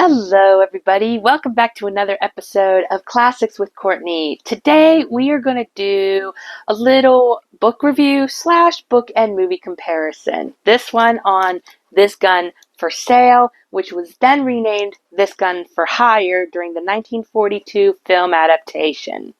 Hello, everybody. Welcome back to another episode of Classics with Courtney. Today, we are going to do a little book review slash book and movie comparison. This one on This Gun for Sale, which was then renamed This Gun for Hire during the 1942 film adaptation.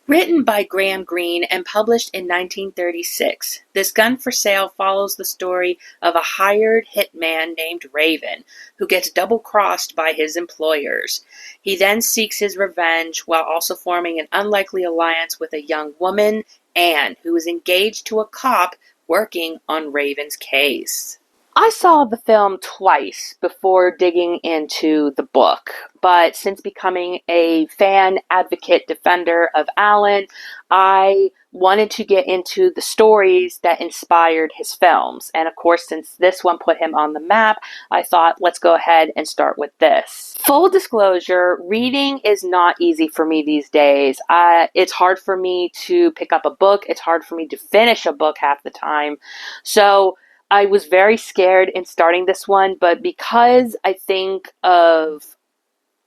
Written by Graham Greene and published in 1936, This Gun for Sale follows the story of a hired hitman named Raven, who gets double-crossed by his employers. He then seeks his revenge while also forming an unlikely alliance with a young woman, Anne, who is engaged to a cop working on Raven's case. I saw the film twice before digging into the book, but since becoming a fan, advocate, defender of Alan, I wanted to get into the stories that inspired his films. And of course, since this one put him on the map, I thought, let's go ahead and start with this. Full disclosure, reading is not easy for me these days. It's hard for me to pick up a book. It's hard for me to finish a book half the time. So I was very scared in starting this one, but because I think of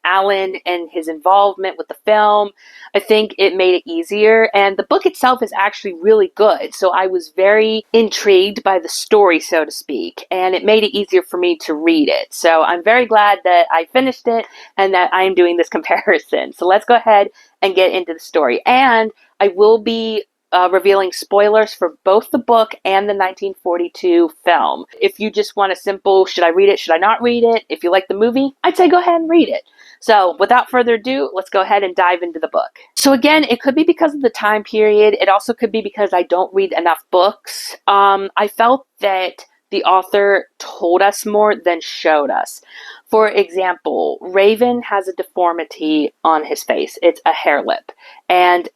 Alan and his involvement with the film, I think it made it easier. And the book itself is actually really good. So I was very intrigued by the story, so to speak, and it made it easier for me to read it. So I'm very glad that I finished it and that I'm doing this comparison. So let's go ahead and get into the story. And I will be revealing spoilers for both the book and the 1942 film. If you just want a simple, should I read it, should I not read it? If you like the movie, I'd say go ahead and read it. So without further ado, let's go ahead and dive into the book. So again, it could be because of the time period. It also could be because I don't read enough books. I felt that the author told us more than showed us. For example, Raven has a deformity on his face. It's a hair lip. And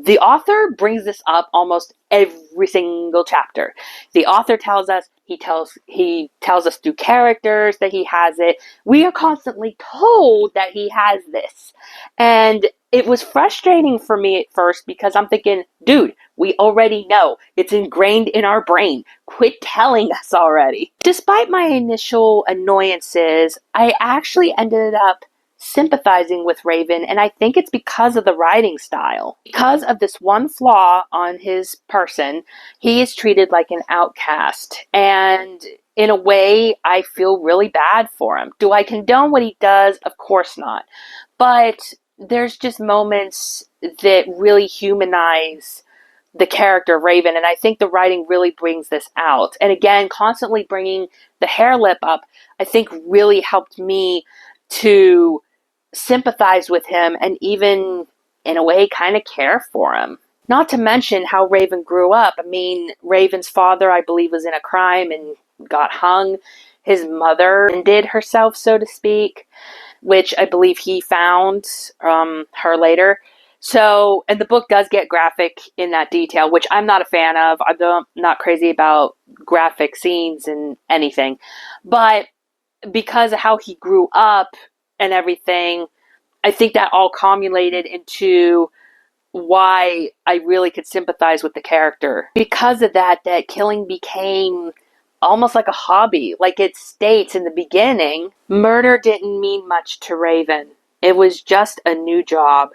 the author brings this up almost every single chapter. The author tells us, he tells us through characters that he has it. We are constantly told that he has this. And it was frustrating for me at first because I'm thinking, dude, we already know. It's ingrained in our brain. Quit telling us already. Despite my initial annoyances, I actually ended up sympathizing with Raven, and I think it's because of the writing style. Because of this one flaw on his person, he is treated like an outcast, and in a way, I feel really bad for him. Do I condone what he does? Of course not. But there's just moments that really humanize the character of Raven, and I think the writing really brings this out. And again, constantly bringing the hair lip up, I think really helped me to sympathize with him and even, in a way, kind of care for him. Not to mention how Raven grew up. I mean, Raven's father, I believe, was in a crime and got hung. His mother ended herself, so to speak, which I believe he found her later. So, and the book does get graphic in that detail, which I'm not a fan of. I'm not crazy about graphic scenes and anything. But because of how he grew up and everything, I think that all culminated into why I really could sympathize with the character. Because of that killing became almost like a hobby. Like it states in the beginning, murder didn't mean much to Raven. It was just a new job.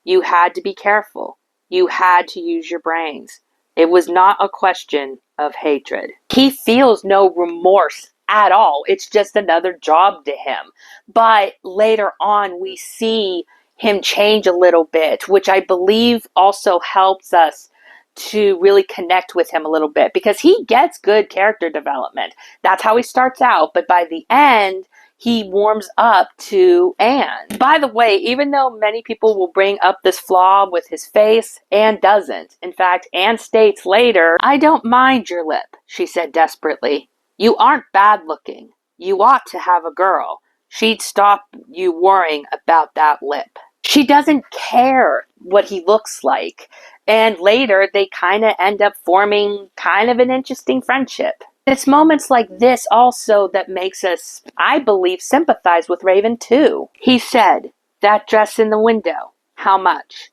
You had to be careful. You had to use your brains. It was not a question of hatred. He feels no remorse at all. It's just another job to him. But later on, we see him change a little bit, which I believe also helps us to really connect with him a little bit because he gets good character development. That's how he starts out. But by the end, he warms up to Anne. By the way, even though many people will bring up this flaw with his face, Anne doesn't. In fact, Anne states later, "I don't mind your lip," she said desperately. "You aren't bad looking. You ought to have a girl. She'd stop you worrying about that lip." She doesn't care what he looks like. And later, they kind of end up forming kind of an interesting friendship. It's moments like this also that makes us, I believe, sympathize with Raven too. He said, "That dress in the window, how much?"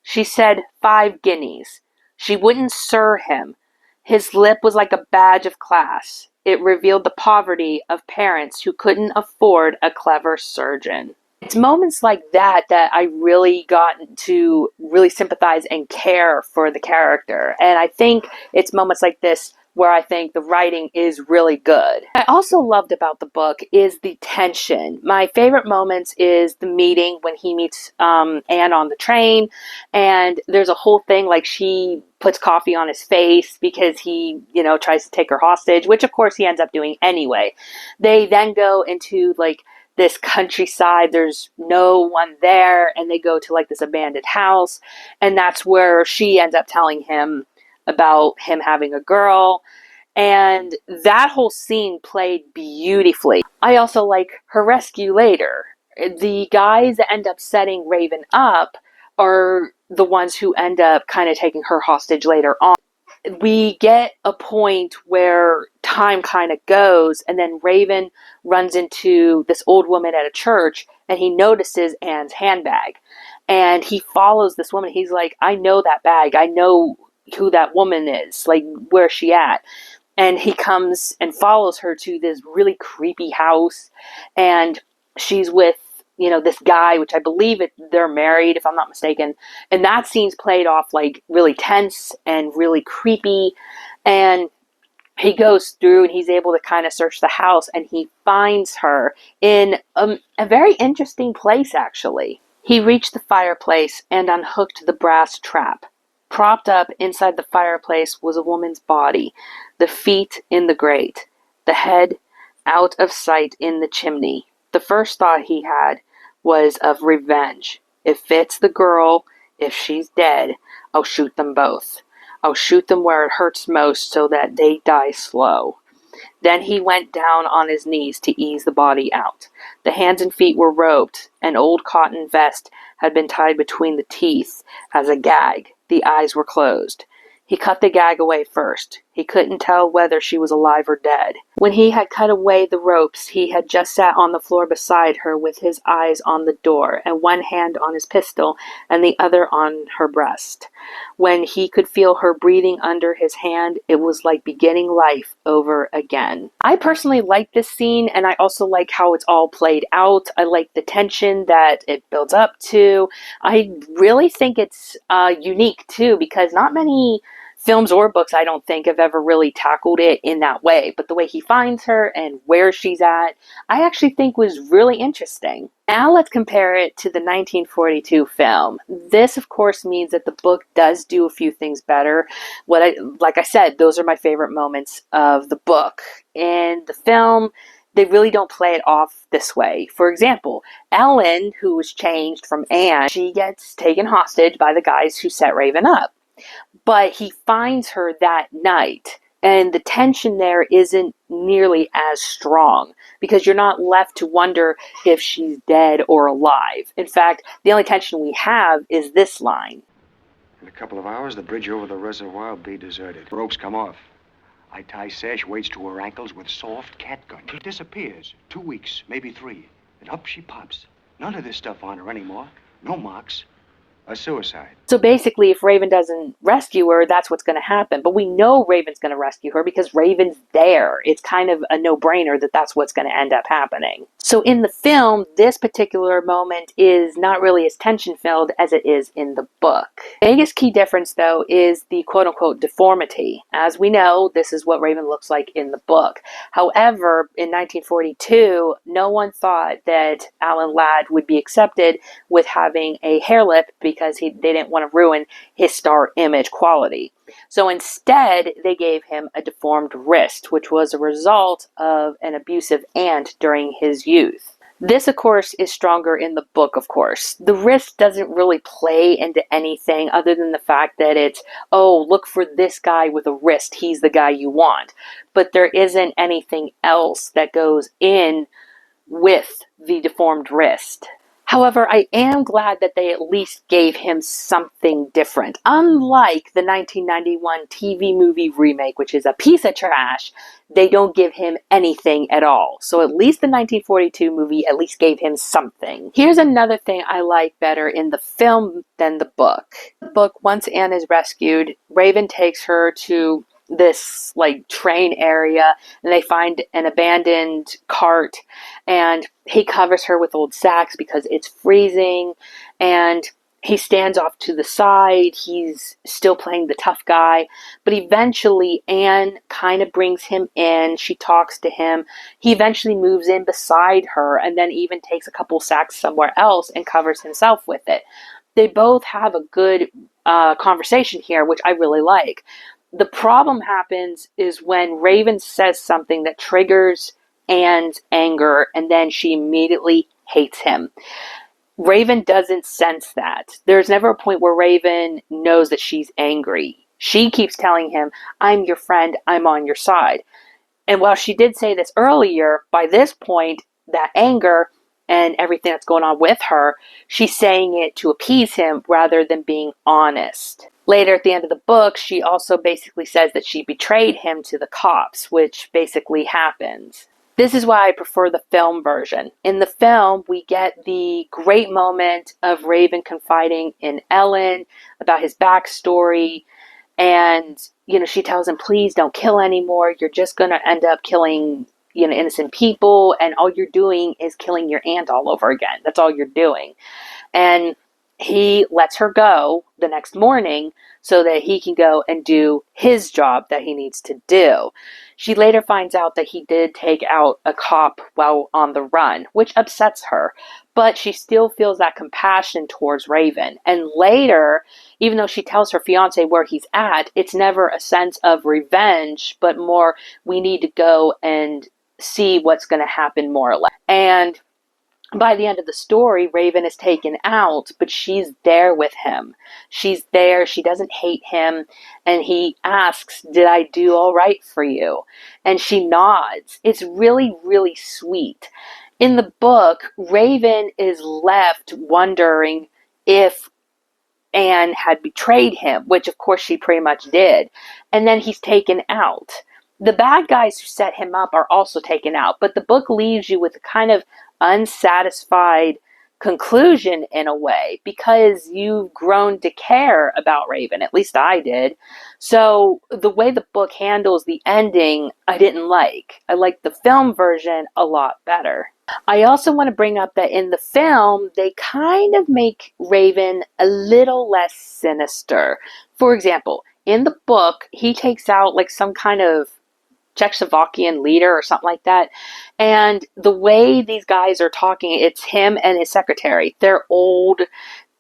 She said, 5 guineas. She wouldn't sir him. His lip was like a badge of class. it revealed the poverty of parents who couldn't afford a clever surgeon. It's moments like that that I really got to really sympathize and care for the character. And I think it's moments like this where I think the writing is really good. I also loved about the book is the tension. My favorite moments is the meeting when he meets Anne on the train, and there's a whole thing like she puts coffee on his face because he, tries to take her hostage, which of course he ends up doing anyway. They then go into like this countryside, there's no one there, and they go to like this abandoned house, and that's where she ends up telling him about him having a girl, and that whole scene played beautifully. I also like her rescue later. The guys that end up setting Raven up are the ones who end up kind of taking her hostage later on. We get a point where time kind of goes, and then Raven runs into this old woman at a church, and he notices Anne's handbag, and he follows this woman. He's like, I know that bag. I know who that woman is. Like, where's she at? And he comes and follows her to this really creepy house, and she's with this guy, which I believe they're married, if I'm not mistaken. And that scene's played off like really tense and really creepy. And he goes through and he's able to kind of search the house, and he finds her in a very interesting place, actually. He reached the fireplace and unhooked the brass trap. Propped up inside the fireplace was a woman's body, the feet in the grate, the head out of sight in the chimney. The first thought he had was of revenge. If it's the girl, if she's dead, I'll shoot them both. I'll shoot them where it hurts most so that they die slow. Then he went down on his knees to ease the body out. The hands and feet were roped. An old cotton vest had been tied between the teeth as a gag. The eyes were closed. He cut the gag away first. He couldn't tell whether she was alive or dead. When he had cut away the ropes, he had just sat on the floor beside her with his eyes on the door and one hand on his pistol and the other on her breast. When he could feel her breathing under his hand, it was like beginning life over again. I personally like this scene, and I also like how it's all played out. I like the tension that it builds up to. I really think it's unique too, because not many films or books, I don't think, have ever really tackled it in that way. But the way he finds her and where she's at, I actually think was really interesting. Now let's compare it to the 1942 film. This, of course, means that the book does do a few things better. Like I said, those are my favorite moments of the book. In the film, they really don't play it off this way. For example, Ellen, who was changed from Anne, she gets taken hostage by the guys who set Raven up. But he finds her that night, and the tension there isn't nearly as strong because you're not left to wonder if she's dead or alive. In fact, the only tension we have is this line. In a couple of hours, the bridge over the reservoir will be deserted. The ropes come off. I tie Sash weights to her ankles with soft catgut. She disappears. 2 weeks, maybe 3. And up she pops. None of this stuff on her anymore. No marks. A suicide. So basically, if Raven doesn't rescue her, that's what's going to happen. But we know Raven's going to rescue her because Raven's there. It's kind of a no-brainer that that's what's going to end up happening. So in the film, this particular moment is not really as tension-filled as it is in the book. The biggest key difference, though, is the quote-unquote deformity. As we know, this is what Raven looks like in the book. However, in 1942, no one thought that Alan Ladd would be accepted with having a hair lip because they didn't want to ruin his star image quality. So instead, they gave him a deformed wrist, which was a result of an abusive aunt during his youth. This, of course, is stronger in the book, of course. The wrist doesn't really play into anything other than the fact that it's, oh, look for this guy with a wrist. He's the guy you want. But there isn't anything else that goes in with the deformed wrist. However, I am glad that they at least gave him something different. Unlike the 1991 TV movie remake, which is a piece of trash, they don't give him anything at all. So at least the 1942 movie at least gave him something. Here's another thing I like better in the film than the book. The book, once Anne is rescued, Raven takes her to this like train area, and they find an abandoned cart, and he covers her with old sacks because it's freezing, and he stands off to the side. He's still playing the tough guy, but eventually Anne kind of brings him in. She talks to him. He eventually moves in beside her and then even takes a couple sacks somewhere else and covers himself with it. They both have a good conversation here, which I really like. The problem happens is when Raven says something that triggers Anne's anger, and then she immediately hates him. Raven doesn't sense that. There's never a point where Raven knows that she's angry. She keeps telling him, I'm your friend, I'm on your side. And while she did say this earlier, by this point, that anger and everything that's going on with her, she's saying it to appease him rather than being honest. Later at the end of the book, she also basically says that she betrayed him to the cops, which basically happens. This is why I prefer the film version. In the film, we get the great moment of Raven confiding in Ellen about his backstory. And, she tells him, please don't kill anymore. You're just going to end up killing, innocent people. And all you're doing is killing your aunt all over again. That's all you're doing. And he lets her go the next morning so that he can go and do his job that he needs to do. She later finds out that he did take out a cop while on the run, which upsets her, but she still feels that compassion towards Raven. And later, even though she tells her fiance where he's at, it's never a sense of revenge, but more, we need to go and see what's going to happen more or less. And by the end of the story, Raven is taken out, but she's there with him. She's there. She doesn't hate him. And he asks, did I do all right for you? And she nods. It's really, really sweet. In the book, Raven is left wondering if Anne had betrayed him, which of course she pretty much did. And then he's taken out. The bad guys who set him up are also taken out, but the book leaves you with a kind of unsatisfied conclusion in a way because you've grown to care about Raven. At least I did. So the way the book handles the ending, I didn't like. I liked the film version a lot better. I also want to bring up that in the film, they kind of make Raven a little less sinister. For example, in the book, he takes out like some kind of Czechoslovakian leader or something like that. And the way these guys are talking, it's him and his secretary. They're old.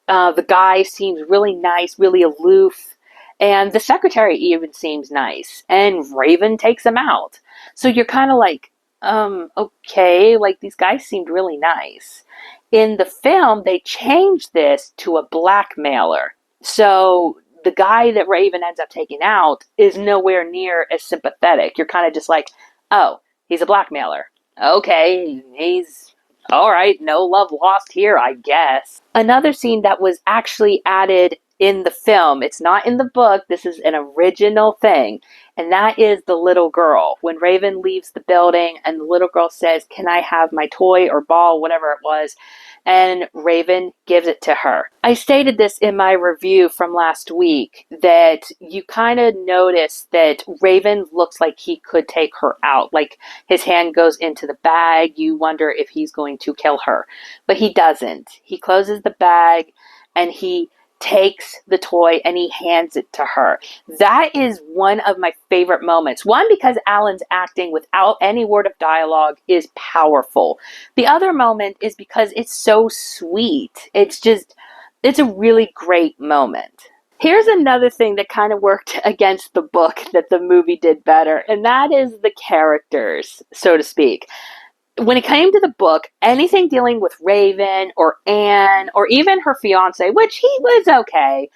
The guy seems really nice, really aloof. And the secretary even seems nice. And Raven takes him out. So you're kind of like, okay, like these guys seemed really nice. In the film, they changed this to a blackmailer. So the guy that Raven ends up taking out is nowhere near as sympathetic. You're kind of just like, oh, he's a blackmailer. Okay, he's all right. No love lost here, I guess. Another scene that was actually added in the film, it's not in the book, this is an original thing, and that is the little girl. When Raven leaves the building and the little girl says, can I have my toy or ball, whatever it was, and Raven gives it to her. I stated this in my review from last week, that you kind of notice that Raven looks like he could take her out. Like his hand goes into the bag, you wonder if he's going to kill her. But he doesn't. He closes the bag and he takes the toy and he hands it to her. That is one of my favorite moments. One, because Alan's acting without any word of dialogue is powerful. The other moment is because it's so sweet. It's a really great moment. Here's another thing that kind of worked against the book that the movie did better, and that is the characters, so to speak. When it came to the book, anything dealing with Raven or Anne or even her fiance, which he was okay,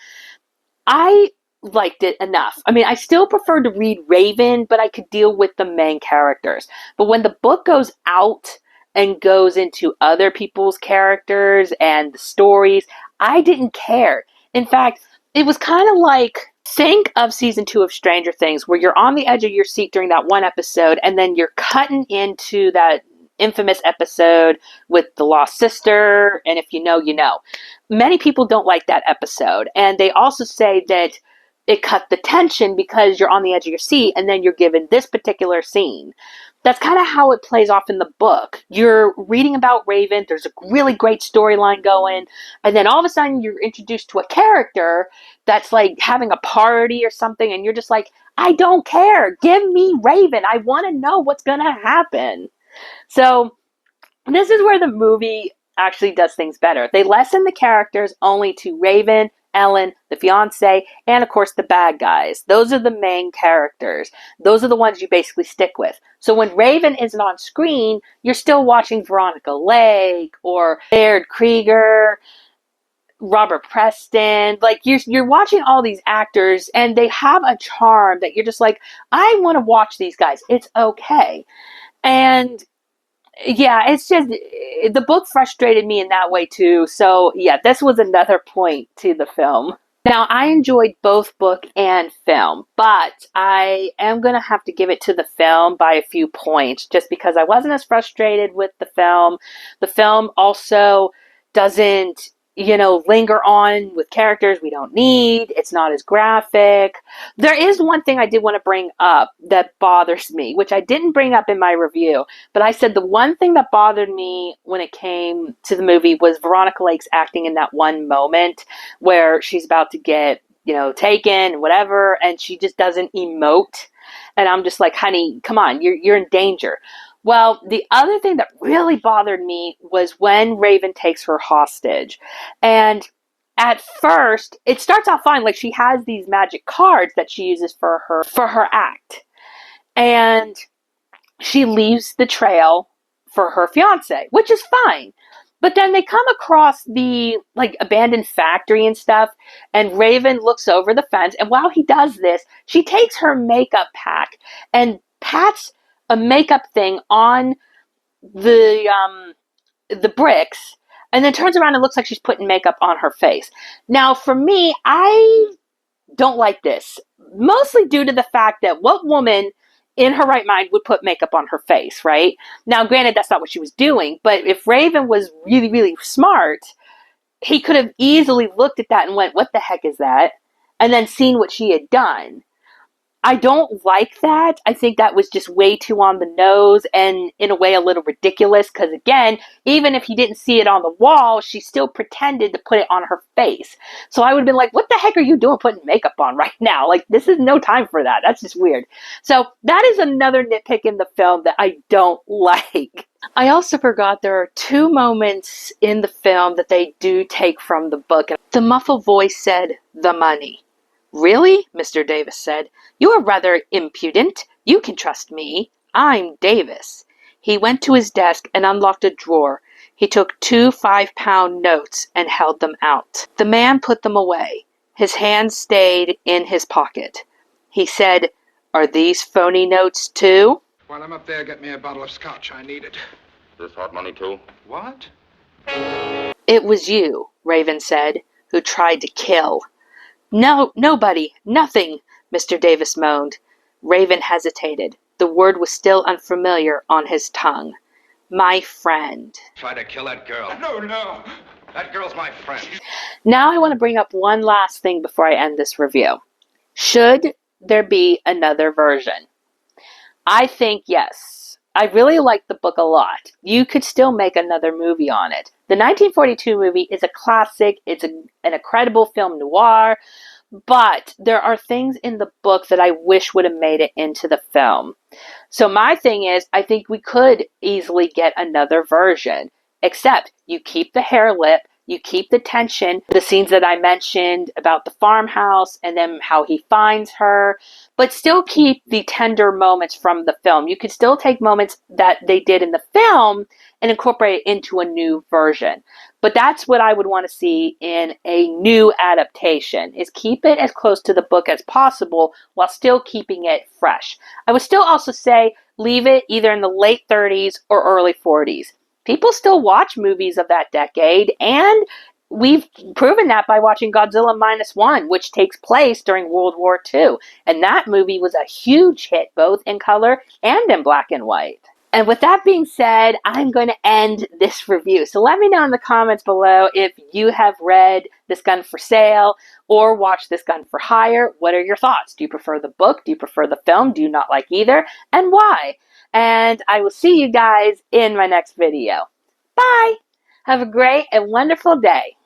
I liked it enough. I mean, I still prefer to read Raven, but I could deal with the main characters. But when the book goes out and goes into other people's characters and the stories, I didn't care. In fact, it was kind of like, think of season 2 of Stranger Things, where you're on the edge of your seat during that one episode, and then you're cutting into that infamous episode with the lost sister, and if you know, you know. Many people don't like that episode, and they also say that it cut the tension because you're on the edge of your seat and then you're given this particular scene. That's kind of how it plays off in the book. You're reading about Raven, there's a really great storyline going, and then all of a sudden you're introduced to a character that's like having a party or something, and you're just like, I don't care. Give me Raven. I want to know what's going to happen. So this is where the movie actually does things better. They lessen the characters only to Raven, Ellen, the fiance, and of course the bad guys. Those are the main characters. Those are the ones you basically stick with. So when Raven isn't on screen, you're still watching Veronica Lake or Baird Krieger, Robert Preston. Like you're watching all these actors and they have a charm that you're just like, I want to watch these guys. It's okay. And yeah, it's just the book frustrated me in that way too. So yeah, this was another point to the film. Now, I enjoyed both book and film, but I am going to have to give it to the film by a few points just because I wasn't as frustrated with the film. The film also doesn't, linger on with characters we don't need. It's not as graphic. There is one thing I did want to bring up that bothers me, which I didn't bring up in my review, but I said the one thing that bothered me when it came to the movie was Veronica Lake's acting in that one moment where she's about to get, taken, whatever, and she just doesn't emote. And I'm just like, honey, come on, you're in danger. Well, the other thing that really bothered me was when Raven takes her hostage. And at first, it starts out fine. Like she has these magic cards that she uses for her act. And she leaves the trail for her fiance, which is fine. But then they come across the abandoned factory and stuff, and Raven looks over the fence, and while he does this, she takes her makeup pack and pats a makeup thing on the bricks, and then turns around and looks like she's putting makeup on her face. Now, for me, I don't like this, mostly due to the fact that what woman in her right mind would put makeup on her face, right? Now, granted, that's not what she was doing, but if Raven was really, really smart, he could have easily looked at that and went, what the heck is that? And then seen what she had done. I don't like that. I think that was just way too on the nose and in a way a little ridiculous because again, even if he didn't see it on the wall, she still pretended to put it on her face. So I would have been like, what the heck are you doing putting makeup on right now? Like, this is no time for that. That's just weird. So that is another nitpick in the film that I don't like. I also forgot there are two moments in the film that they do take from the book. The muffled voice said, "The money." "Really?" Mr. Davis said. "You are rather impudent. You can trust me. I'm Davis." He went to his desk and unlocked a drawer. He took 2 5-pound notes and held them out. The man put them away. His hand stayed in his pocket. He said, "Are these phony notes too?" While I'm up there, get me a bottle of scotch. I need it. This hot money too? What? "It was you," Raven said, "who tried to kill." "No, nobody, nothing," Mr. Davis moaned. Raven hesitated. The word was still unfamiliar on his tongue. "My friend." Try to kill that girl. No. That girl's my friend. Now I want to bring up one last thing before I end this review. Should there be another version? I think yes. I really like the book a lot. You could still make another movie on it. The 1942 movie is a classic. It's an incredible film noir. But there are things in the book that I wish would have made it into the film. So my thing is, I think we could easily get another version. Except you keep the hair lip, you keep the tension, the scenes that I mentioned about the farmhouse and then how he finds her, but still keep the tender moments from the film. You could still take moments that they did in the film and incorporate it into a new version. But that's what I would want to see in a new adaptation, is keep it as close to the book as possible while still keeping it fresh. I would still also say leave it either in the late 30s or early 40s. People still watch movies of that decade, and we've proven that by watching Godzilla -1, which takes place during World War II. And that movie was a huge hit, both in color and in black and white. And with that being said, I'm going to end this review. So let me know in the comments below if you have read This Gun for Sale or watched This Gun for Hire. What are your thoughts? Do you prefer the book? Do you prefer the film? Do you not like either? And why? And I will see you guys in my next video. Bye! Have a great and wonderful day.